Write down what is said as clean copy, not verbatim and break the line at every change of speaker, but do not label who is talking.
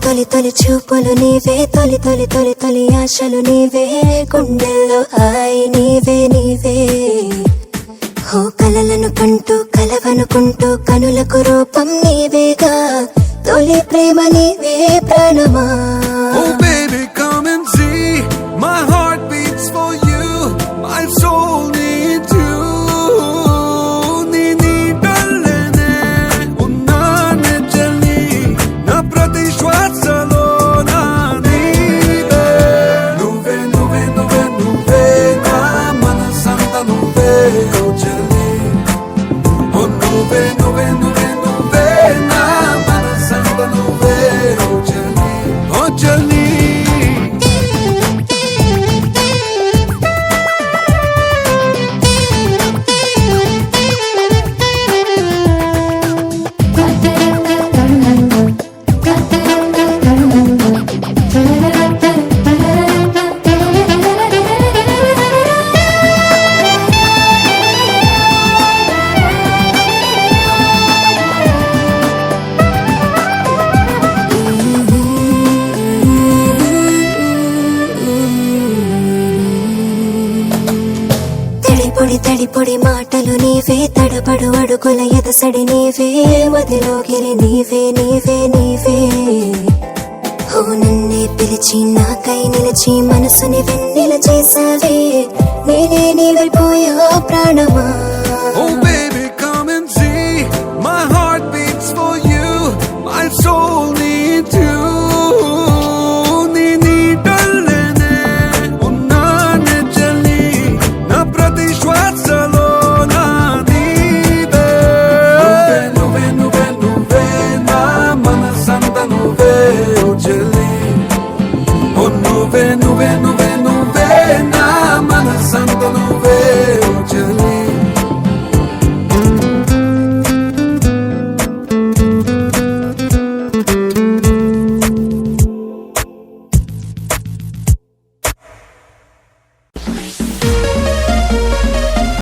తొలి తొలి చూపులు నీవే తొలి తొలి తొలి తొలి ఆశలు నీవే గుండెల్లో హాయి నీవే నీవే ఓ కలలను కంటూ కలవనుకుంటూ కనులకు రూపం నీవేగా తొలి ప్రేమ నీవే ప్రాణమా
Oh baby come and see my heart beats for you my soul needs you నీ నీడల్లనే ఉన్నానే జల్లి నా ప్రతి శ్వాసలో నా నీవే నువ్వే నువ్వే నువ్వే నువ్వే నా మనసంతా నువ్వే ఓ జల్లి ఓ నువ్వే నువ్వే నువ్వే నువ్వే నా మనసంతా నువ్వే ఓ జల్లి ఓ జల్లి
తడి పొడి మాటలు నీవే తడబడు అడుగుల ఎదసడి నీవే మదిలోగిరి నీవే నీవే నీవే ఓ నన్నే పిలిచి నాకై నిలిచి మనసుని వెన్నెల చేసావే నేనే నీవైపోయా ప్రాణమా
Oh baby